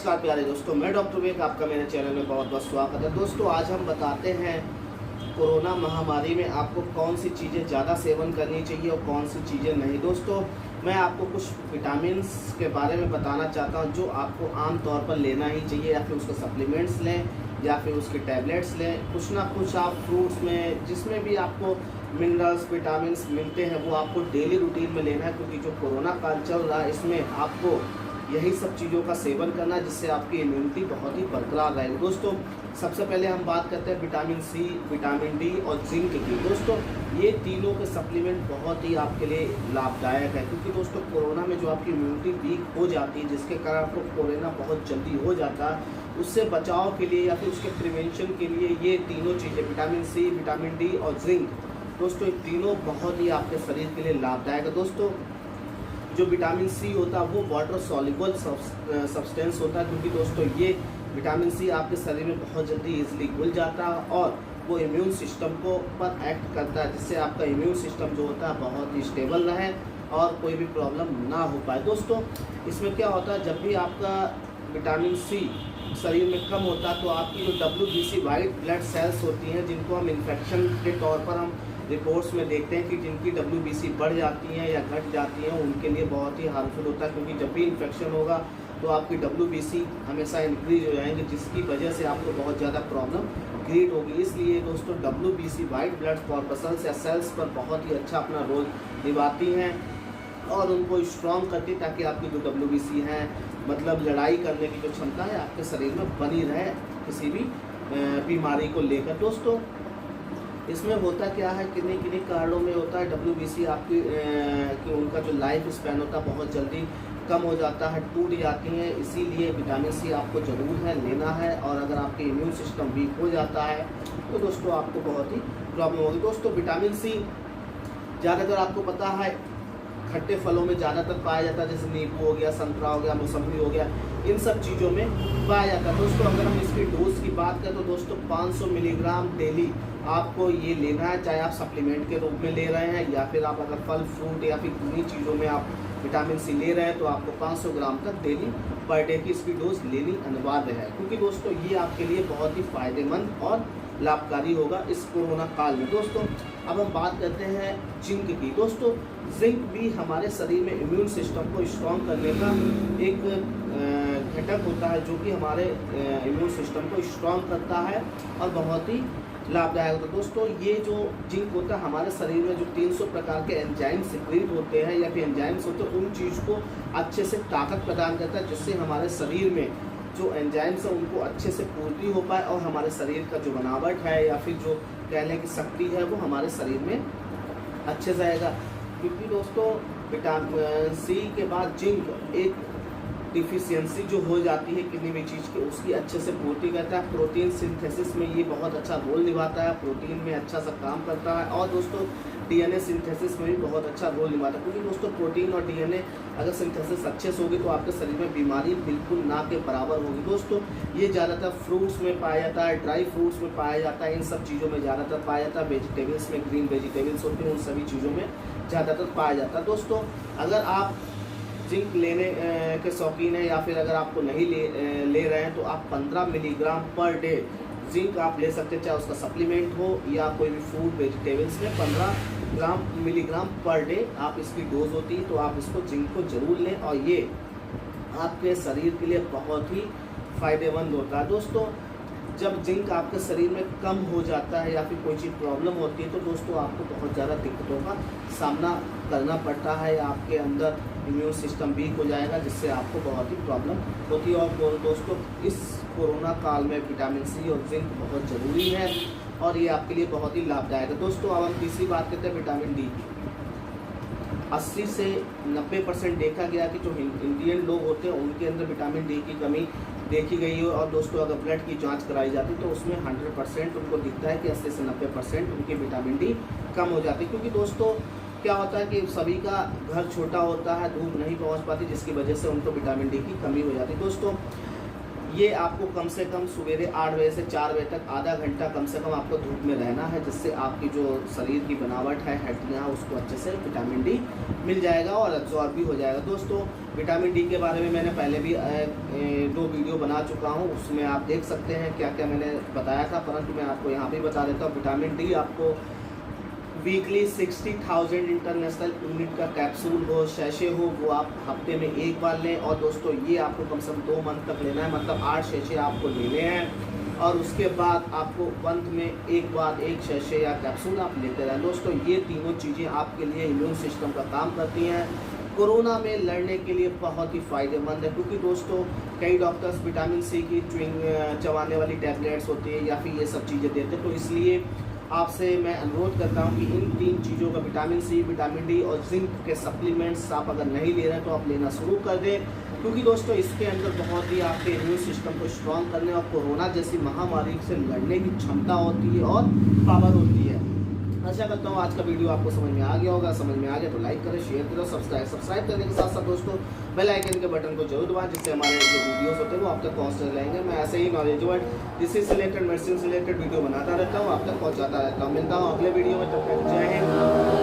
नमस्कार प्यारे दोस्तों, मैं डॉक्टर विवेक, आपका मेरे चैनल में बहुत बहुत स्वागत है। दोस्तों आज हम बताते हैं कोरोना महामारी में आपको कौन सी चीज़ें ज़्यादा सेवन करनी चाहिए और कौन सी चीज़ें नहीं। दोस्तों मैं आपको कुछ विटामिन्स के बारे में बताना चाहता हूं जो आपको आम तौर पर लेना ही चाहिए, या फिर उसके सप्लीमेंट्स लें या फिर उसके टैबलेट्स लें। कुछ ना कुछ आप फ्रूट्स में जिसमें भी आपको मिनरल्स विटामिन्स मिलते हैं वो आपको डेली रूटीन में लेना है, क्योंकि जो कोरोना काल चल रहा है इसमें आपको यही सब चीज़ों का सेवन करना है जिससे आपकी इम्यूनिटी बहुत ही बरकरार रहेगी। दोस्तों सबसे पहले हम बात करते हैं विटामिन सी, विटामिन डी और जिंक की। दोस्तों ये तीनों के सप्लीमेंट बहुत ही आपके लिए लाभदायक है, क्योंकि दोस्तों कोरोना में जो आपकी इम्यूनिटी वीक हो जाती है जिसके कारण आपको कोरोना बहुत जल्दी हो जाता है, उससे बचाव के लिए या फिर उसके प्रिवेंशन के लिए ये तीनों चीज़ें विटामिन सी, विटामिन डी और जिंक, दोस्तों ये तीनों बहुत ही आपके शरीर के लिए लाभदायक है। दोस्तों जो विटामिन सी होता है वो वाटर सॉल्युबल सब्सटेंस होता है, क्योंकि दोस्तों ये विटामिन सी आपके शरीर में बहुत जल्दी इजीली घुल जाता है और वो इम्यून सिस्टम को पर एक्ट करता है, जिससे आपका इम्यून सिस्टम जो होता है बहुत ही स्टेबल रहे और कोई भी प्रॉब्लम ना हो पाए। दोस्तों इसमें क्या होता है, जब भी आपका विटामिन सी शरीर में कम होता है तो आपकी जो WBC वाइट ब्लड सेल्स होती हैं, जिनको हम इन्फेक्शन के तौर पर हम रिपोर्ट्स में देखते हैं कि जिनकी WBC बढ़ जाती हैं या घट जाती हैं उनके लिए बहुत ही हार्मफुल होता है, क्योंकि जब भी इन्फेक्शन होगा तो आपकी WBC हमेशा इंक्रीज हो जाएंगे, जिसकी वजह से आपको बहुत ज़्यादा प्रॉब्लम क्रिएट होगी। इसलिए दोस्तों WBC वाइट ब्लड कॉर्पसल्स या सेल्स पर बहुत ही अच्छा अपना रोल निभाती हैं और उनको स्ट्रॉन्ग करती, ताकि आपकी जो WBC है मतलब लड़ाई करने की जो क्षमता है आपके शरीर में बनी रहे किसी भी बीमारी को लेकर। दोस्तों इसमें होता क्या है, किन्हीं किन्हीं कारणों में होता है WBC आपकी कि उनका जो लाइफ स्पैन होता है बहुत जल्दी कम हो जाता है, टूट जाती हैं। इसीलिए विटामिन सी आपको ज़रूर है लेना है, और अगर आपके इम्यून सिस्टम वीक हो जाता है तो दोस्तों आपको बहुत ही प्रॉब्लम होगी। दोस्तों विटामिन सी ज़्यादातर आपको पता है खट्टे फलों में ज़्यादातर पाया जाता है, जैसे नींबू हो गया, संतरा हो गया, मौसम्बी हो गया, इन सब चीज़ों में पाया जाता है। दोस्तों अगर हम इसकी डोज की बात करें तो दोस्तों 500 मिलीग्राम डेली आपको ये लेना है, चाहे आप सप्लीमेंट के रूप में ले रहे हैं या फिर आप अगर फल फ्रूट या फिर किन्हीं चीज़ों में आप विटामिन सी ले रहे हैं तो आपको 500 ग्राम तक डेली पर डे की इसकी डोज लेनी अनिवार्य है, क्योंकि दोस्तों ये आपके लिए बहुत ही फायदेमंद और लाभकारी होगा इस कोरोना काल में। दोस्तों अब हम बात करते हैं जिंक की। दोस्तों जिंक भी हमारे शरीर में इम्यून सिस्टम को स्ट्रॉन्ग करने का एक घटक होता है, जो कि हमारे इम्यून सिस्टम को स्ट्रॉन्ग करता है और बहुत ही लाभदायक होता है। दोस्तों ये जो जिंक होता है हमारे शरीर में जो 300 प्रकार के एंजाइम सिक्रीट होते हैं या फिर एंजाइम्स होते हैं, उन चीज़ को अच्छे से ताकत प्रदान करता है, जिससे हमारे शरीर में जो एंजाइम्स हैं उनको अच्छे से पूर्ति हो पाए और हमारे शरीर का जो बनावट है या फिर जो कह लें कि शक्ति है वो हमारे शरीर में अच्छे से आएगा। क्योंकि दोस्तों विटामिन सी के बाद जिंक एक डिफिशियंसी जो हो जाती है किसी भी चीज़ की, उसकी अच्छे से पूर्ति करता है। प्रोटीन सिंथेसिस में ये बहुत अच्छा रोल निभाता है, प्रोटीन में अच्छा सा काम करता है, और दोस्तों DNA सिंथेसिस में भी बहुत अच्छा रोल निभाता है, क्योंकि दोस्तों प्रोटीन और DNA अगर सिंथेसिस अच्छे से होगी तो आपके शरीर में बीमारी बिल्कुल ना के बराबर होगी। दोस्तों ये ज़्यादातर फ्रूट्स में पाया जाता है, ड्राई फ्रूट्स में पाया जाता है, इन सब चीज़ों में ज़्यादातर पाया जाता है। वेजिटेबल्स में ग्रीन वेजिटेबल्स होते हैं, उन सभी चीज़ों में ज़्यादातर पाया जाता है। दोस्तों अगर आप जिंक लेने के शौकीन है या फिर अगर आपको नहीं ले रहे हैं तो आप 15 मिलीग्राम पर डे जिंक आप ले सकते हैं, चाहे उसका सप्लीमेंट हो या कोई भी फ्रूट वेजिटेबल्स में 15 मिलीग्राम पर डे आप इसकी डोज होती है, तो आप इसको जिंक को ज़रूर लें और ये आपके शरीर के लिए बहुत ही फ़ायदेमंद होता है। दोस्तों जब जिंक आपके शरीर में कम हो जाता है या फिर कोई चीज़ प्रॉब्लम होती है तो दोस्तों आपको बहुत ज़्यादा दिक्कतों का सामना करना पड़ता है, आपके अंदर इम्यून सिस्टम वीक हो जाएगा, जिससे आपको बहुत ही प्रॉब्लम होती है। और दोस्तों इस कोरोना काल में विटामिन सी और जिंक बहुत ज़रूरी है और ये आपके लिए बहुत ही लाभदायक है। दोस्तों अब हम तीसरी बात करते हैं विटामिन डी की। 80 से 90% देखा गया कि जो इंडियन लोग होते हैं उनके अंदर विटामिन डी की कमी देखी गई है, और दोस्तों अगर ब्लड की जांच कराई जाती तो उसमें 100% उनको दिखता है कि 80 से 90% उनकी विटामिन डी कम हो जाती है। क्योंकि दोस्तों क्या होता है कि सभी का घर छोटा होता है, धूप नहीं पहुंच पाती, जिसकी वजह से उनको विटामिन डी की कमी हो जाती है। दोस्तों ये आपको कम से कम सवेरे 8 बजे से 4 बजे तक आधा घंटा कम से कम आपको धूप में रहना है, जिससे आपकी जो शरीर की बनावट है, हड्डियाँ, उसको अच्छे से विटामिन डी मिल जाएगा और एब्जॉर्ब भी हो जाएगा। दोस्तों विटामिन डी के बारे में मैंने पहले भी 2 वीडियो बना चुका हूँ, उसमें आप देख सकते हैं क्या क्या मैंने बताया था, परंतु मैं आपको यहाँ भी बता देता हूँ। विटामिन डी आपको वीकली 60,000 इंटरनेशनल यूनिट का कैप्सूल हो, शैशे हो, वो आप हफ्ते में 1 बार लें। और दोस्तों ये आपको कम से कम 2 मंथ तक लेना है, मतलब 8 शैशे आपको लेने हैं और उसके बाद आपको मंथ में 1 बार 1 शैशे या कैप्सूल आप लेते रहें। दोस्तों ये तीनों चीज़ें आपके लिए इम्यून सिस्टम का काम करती हैं, कोरोना में लड़ने के लिए बहुत ही फ़ायदेमंद है। क्योंकि दोस्तों कई डॉक्टर्स विटामिन सी की चबाने वाली टैबलेट्स होती है या फिर ये सब चीज़ें देते हैं, तो इसलिए आपसे मैं अनुरोध करता हूं कि इन 3 चीज़ों का विटामिन सी, विटामिन डी और जिंक के सप्लीमेंट्स आप अगर नहीं ले रहे हैं तो आप लेना शुरू कर दें। क्योंकि दोस्तों इसके अंदर बहुत ही आपके इम्यून सिस्टम को स्ट्रॉन्ग करने और कोरोना जैसी महामारी से लड़ने की क्षमता होती है और पावर होती है। आशा करता हूँ आज का वीडियो आपको समझ में आ गया होगा। समझ में आ गया तो लाइक करें, शेयर करें, सब्सक्राइब करने के साथ साथ दोस्तों बेल आइकन के बटन को जरूर दबाएं, जिससे हमारे जो वीडियोस होते हैं वो आप तक पहुँचते रहेंगे। मैं ऐसे ही नॉलेजेबल डिसीज से रिलेटेड, मेडिसिन से रिलेटेड वीडियो बनाता रहता हूँ, आप तक पहुँचाता रहता हूँ। मिलता हूँ अगले वीडियो में, तब तक जय हिंद।